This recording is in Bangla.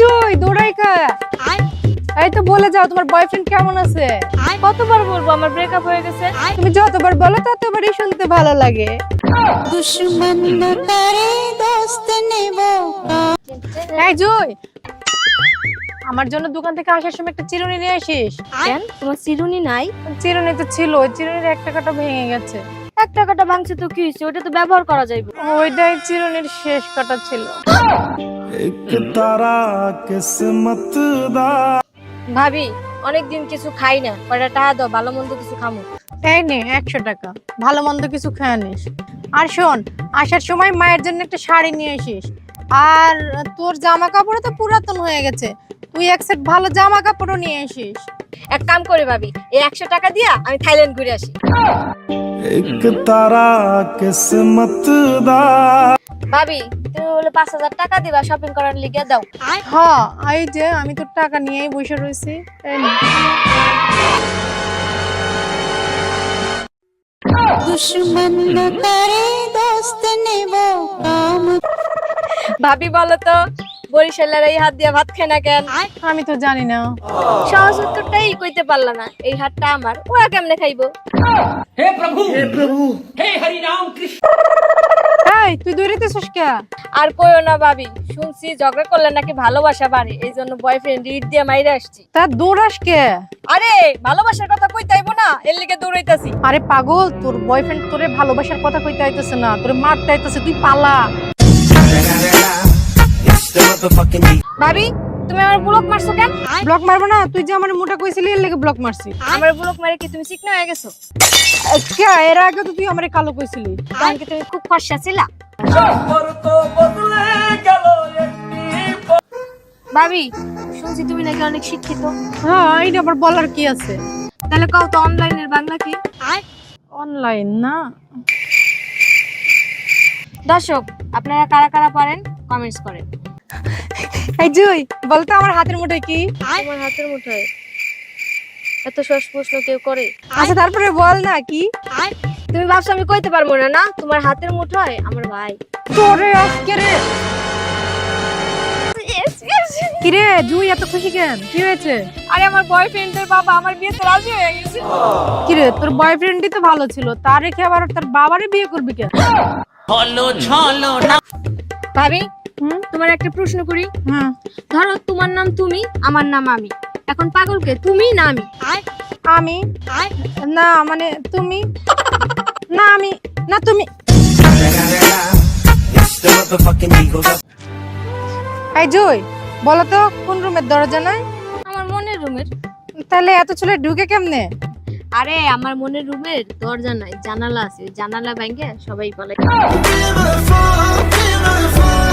জয় দৌড়াই খা। এই তো বলে যাও তোমার বয়ফ্রেন্ড কেমন আছে। কতবার বলবো আমার ব্রেকআপ হয়ে গেছে। তুমি যতবার বলো ততবারই শুনতে ভালো লাগে। दुश्मन न करे दोस्त ने वो এই জয়, আমার জন্য দোকান থেকে আসার সময় একটা চিরুনি নিয়ে আসিস। কেন তোমার চিরুনি নাই? চিরুনি তো ছিল, ওই চিরুনির একটা কাটা ভেঙে গেছে। এক টাকাটা ভাঙছে তো কি হয়েছে, ওটা তো ব্যবহার করা যাইবে। ওইটাই চিরুনির শেষ কাটা ছিল। एक तारा किस्मत दा ভাবি অনেকদিন কিছু খাই না, কয়টা টাকা দাও, ভালো মন্দ কিছু খামো। এই নে 100 টাকা, ভালো মন্দ কিছু খেয়ে নিস। আর শোন, আসার সময় মায়ের জন্য একটা শাড়ি নিয়ে আসিস। আর তোর জামা কাপড় তো পুরাতন হয়ে গেছে, তুই এক সেট ভালো জামা কাপড়ও নিয়ে আসিস। এক কাম করে ভাবি, এই 100 টাকা দিয়া আমি থাইল্যান্ড ঘুরে আসি। एक तारा किस्मत दा ভাবি তুমি বলে 5000 টাকা দিবা শপিং করার লিগে, দাও। হ্যাঁ, এই যে আমি তোর টাকা নিয়েই বসে রয়েছি। এই নে। दुश्मन न करे दोस्त ने वो काम ভাবি বলো তো, বরিশালের এই হাত দিয়ে ভাত খায় না কেন? আমি তো জানি না। সহজ উত্তরটাই কইতে পারলা না। এই হাতটা আমার, ওরা কেমনে খাইবো? এই তুই দৌড়াইতেছিস কে? আর কইও না ভাবি, শুনছি ঝগড়া করলে নাকি ভালোবাসা বাড়ে, এই জন্য বয়ফ্রেন্ড ইট দিয়ে মাইরে আসছি। তা দৌড়াস কে? আরে ভালোবাসার কথা কইতে আইবো না, এর লিগে দৌড়াইতাছি। আরে পাগল, তোর বয়ফ্রেন্ড তোরে ভালোবাসার কথা কইতে আইতেছে না, তোরে মারতে আইতেছে, তুই পালা। ভাবি তুমি আমার ব্লক মারছো কেন? ব্লক মারবো না? তুই যে আমার মোটা কইছিলি এর লেগে ব্লক মারছি। আমার ব্লক মারে কি তুমি চিকনা হয়ে গেছো? কে? এর আগে তো তুই আমারে কালো কইছিলি। কারণ কি তুমি খুব ফর্সা ছিলা? ভাবি শুনছি তুমি নাকি অনেক শিক্ষিত। হ্যাঁ, এইটা আবার বলার কি আছে? তাহলে কও তো অনলাইনের বাংলা কি? অনলাইন না। দর্শক আপনারা কারা কারা পারেন কমেন্টস করেন। এই জুই, বলতো আমার হাতের মুঠোয় কি? তোমার হাতের মুঠোয় এত সহজ প্রশ্ন কেউ করে? আচ্ছা তারপরে বল না কি? তুমি ভাবছো আমি কইতে পারবো না? না, তোমার হাতের মুঠোয় আমার ভাই। তোরে আজকে রে। কি রে জুই, এত খুশি কেন? কি হয়েছে? আরে আমার বয়ফ্রেন্ডের বাবা আমার বিয়েতে রাজি হয়ে গেছে। কি রে, তোর বয়ফ্রেন্ডই তো ভালো ছিল, তার রেখে আবার তার বাবারে বিয়ে করবি কেন? ভাবি হুম? তোমার একটা প্রশ্ন করি। হ্যাঁ। ধরো তোমার নাম তুমি, আমার নাম আমি, এখন পাগলকে তুমি না আমি? আমি না, মানে তুমি না, আমি না, তুমি। এই জুই, বলো তো কোন রুমের দরজা নাই? আমার মনের রুমের। তাহলে এত ছেলে ঢুকে কেমনে? আরে আমার মনের রুমের দরজা নাই, জানালা আছে, জানালা ভেঙে সবাই বলে।